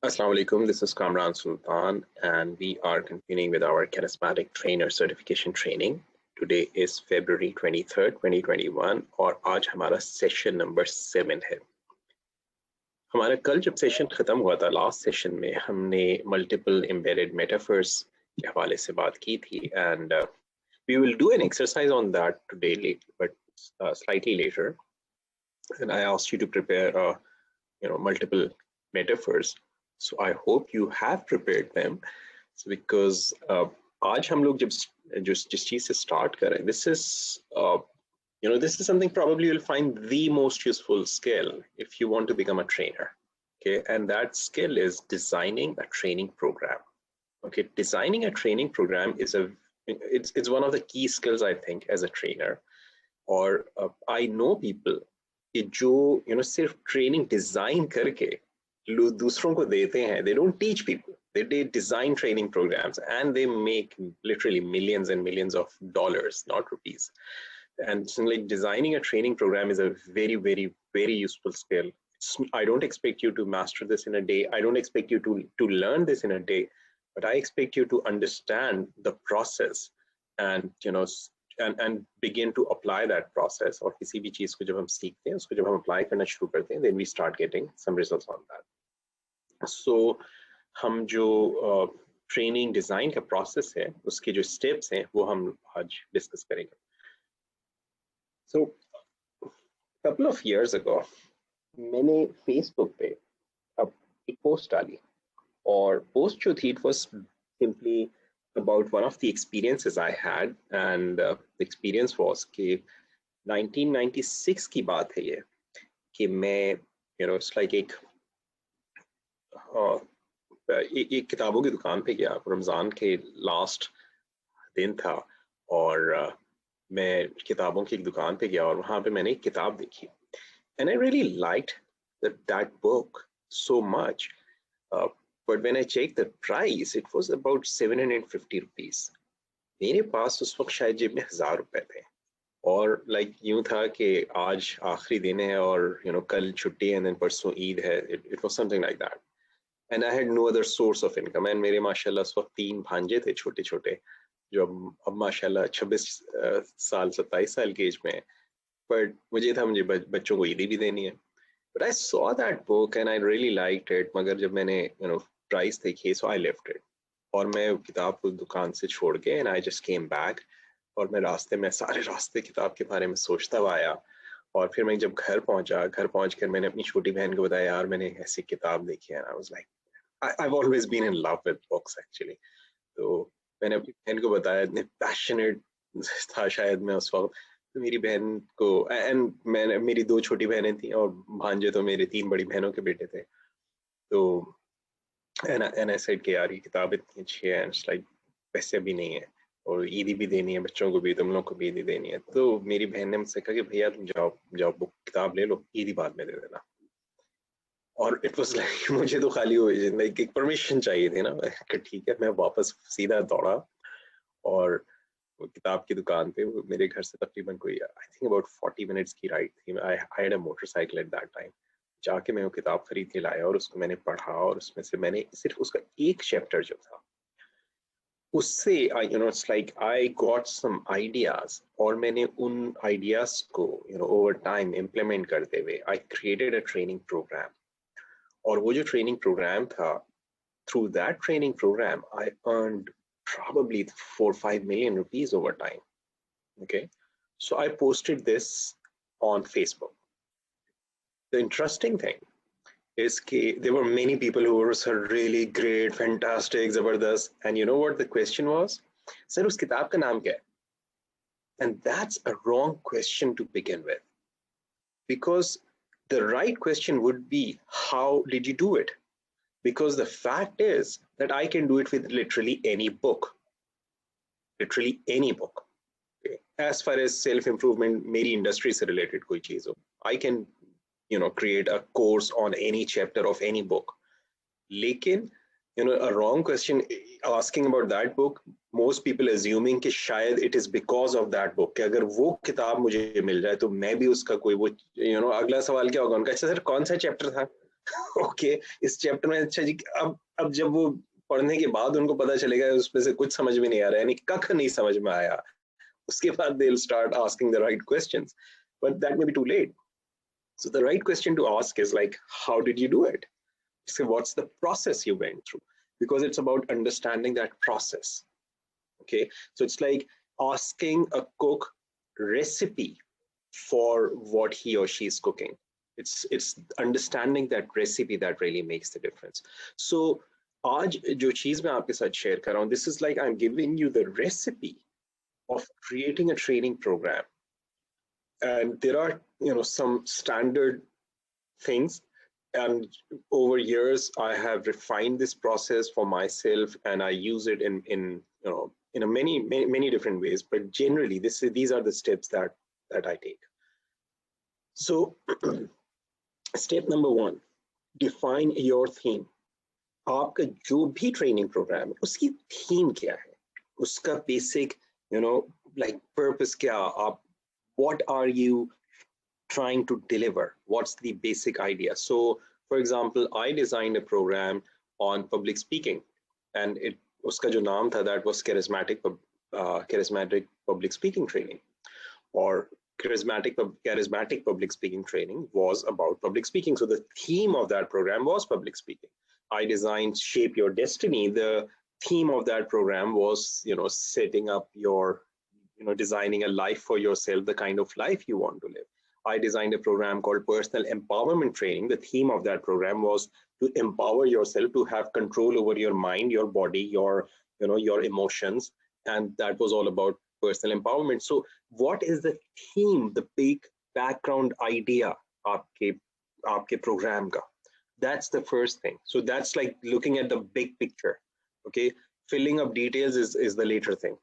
Assalamu alaikum, this is Kamran Sultan, and we are continuing with our charismatic trainer certification training. Today is February 23rd, 2021 और आज हमारा session number 7 है. हमारा कल जब session खत्म हुआ था लास्ट सेशन में हमने मल्टीपल एम्बेडेड मेटाफर्स के हवाले से बात की थी and we will do an exercise on that today but slightly later, and I asked you to prepare multiple metaphors. So I hope you have prepared them. So because आज हम लोग जब जिस चीज से start कर रहे हैं, this is something probably you'll find the most useful skill if you want to become a trainer. Okay, and that skill is designing a training program. Okay, designing a training program is it's one of the key skills I think as a trainer. Or I know people कि जो सिर्फ training design करके दूसरों को देते हैं. They don't teach people. They design training programs and they make literally millions and millions of dollars, not rupees. And so like designing a training program is a very, very, very useful skill. I don't expect you to master this in a day. I don't expect you to learn this in a day, but I expect you to understand the process and and begin to apply that process. और किसी भी चीज को जब हम सीखते हैं उसको जब हम apply करना शुरू करते हैं, then we start getting some results on that. So हम जो ट्रेनिंग डिजाइन का प्रोसेस है उसके जो स्टेप्स हैं वो हम आज डिस्कस करेंगे. So a couple of years ago मैंने फेसबुक पे एक पोस्ट डाली और पोस्ट जो थी it was simply about one of the experiences I had, and the experience was कि 1996 की बात है ये कि मैं it's like एक किताबों की दुकान पे गया. रमज़ान के लास्ट दिन था और मैं किताबों की एक दुकान पे गया और वहाँ पे मैंने एक किताब देखी and I really liked that book so much. But when I checked the price, it was about 750 rupees. मेरे पास उस वक्त शायद जेब में 1000 रुपए थे और like यूं था कि आज आखिरी दिन है और कल छुट्टी है and then परसों ईद है. It was something like that. And I had no other source of income. And मेरे माशाल्लाह उस वक्त 3 भांजे थे छोटे छोटे जो अब माशाल्लाह 26 साल 27 साल के एज में. But मुझे बच्चों को ईदी भी देनी है. But I saw that book and I really liked it. मगर जब मैंने प्राइस देखी, so I left it. और मैं किताब को दुकान से छोड़ के and I just came back. और मैं सारे रास्ते किताब के बारे में सोचता हुआ आया. और फिर मैं जब घर पहुंच कर मैंने अपनी छोटी बहन को बताया, यार मैंने ऐसी किताब देखी है. And I was like, I've always been in love with books actually. तो मैंने अपनी बहन को बताया, इतने पैशनेट था शायद मैं उस वक्त. तो मेरी बहन को एंड मेरी 2 छोटी बहनें थी और भांजे तो मेरे 3 बड़ी बहनों के बेटे थे. तो एंड आई सेड कि यार ये किताब इतनी अच्छी है एंड लाइक पैसे भी नहीं है और ईदी भी देनी है, बच्चों को भी, तुम लोग को भी ईदी देनी है. तो मेरी बहन ने मुझसे कहा कि भैया तुम जाओ बुक किताब ले लो, ईदी बाद में दे देना. और इट वाज लाइक मुझे तो खाली लाइक एक परमिशन चाहिए थी ना. ठीक है, मैं वापस सीधा दौड़ा और किताब की दुकान पे. मेरे घर से तकरीबन कोई आई थिंक अबाउट 40 मिनट्स की राइड थी. I had a motorcycle at that time. जाके मैं वो किताब खरीद के लाया और उसको मैंने पढ़ा और उसमें से मैंने सिर्फ उसका एक चैप्टर जो था उससे it's like I got some ideas और मैंने उन आइडियाज को ओवर टाइम इम्प्लीमेंट करते हुए I created a training program. और वो जो ट्रेनिंग प्रोग्राम था, through that training program I earned probably 4-5 million rupees over time. Okay, so I posted this on Facebook. The interesting thing is that there were many people who were really great, fantastic, zabardast, and you know what the question was? Sir, us kitab ka naam kya hai? And that's a wrong question to begin with, because the right question would be, how did you do it? Because the fact is that I can do it with literally any book. Literally any book. Okay. As far as self-improvement, मेरी industry से related कोई चीज हो, I can, create a course on any chapter of any book. लेकिन, a wrong question asking about that book, most people assuming कि शायद it is because of that book. कि अगर वो किताब मुझे मिल जाए तो मैं भी उसका कोई वो, अगला सवाल क्या होगा उनका, अच्छा सर कौन सा चैप्टर था? ओके इस चैप्टर में अच्छा जी अब जब वो पढ़ने के बाद उनको पता चलेगा उसमें से कुछ समझ में नहीं आ रहा है, यानी कख नहीं समझ में आया, उसके बाद they'll start asking the right questions, but that may be too late. So the right question to ask is like, how did you do it? So what's the process you went through? Because it's about understanding that process. Okay, so it's like asking a cook recipe for what he or she is cooking. It's understanding that recipe that really makes the difference. So आज जो चीज मैं आपके साथ share कर रहा हूँ, this is like I'm giving you the recipe of creating a training program, and there are some standard things, and over years I have refined this process for myself and I use it in a many different ways, but generally these are the steps that I take. So step number 1, define your theme. आपका जो भी training programme है उसकी theme क्या है, उसका basic like purpose क्या, आप what are you trying to deliver, what's the basic idea. So for example, I designed a program on public speaking, and uska jo naam tha, that was charismatic public speaking training, or charismatic public speaking training was about public speaking. So the theme of that program was public speaking. I designed Shape Your Destiny. The theme of that program was setting up your designing a life for yourself, the kind of life you want to live. I designed a program called Personal Empowerment Training. The theme of that program was to empower yourself to have control over your mind, your body, your emotions, and that was all about personal empowerment. So what is the theme, the big background idea आपके program का? That's the first thing. So that's like looking at the big picture. Okay, filling up details is the later thing.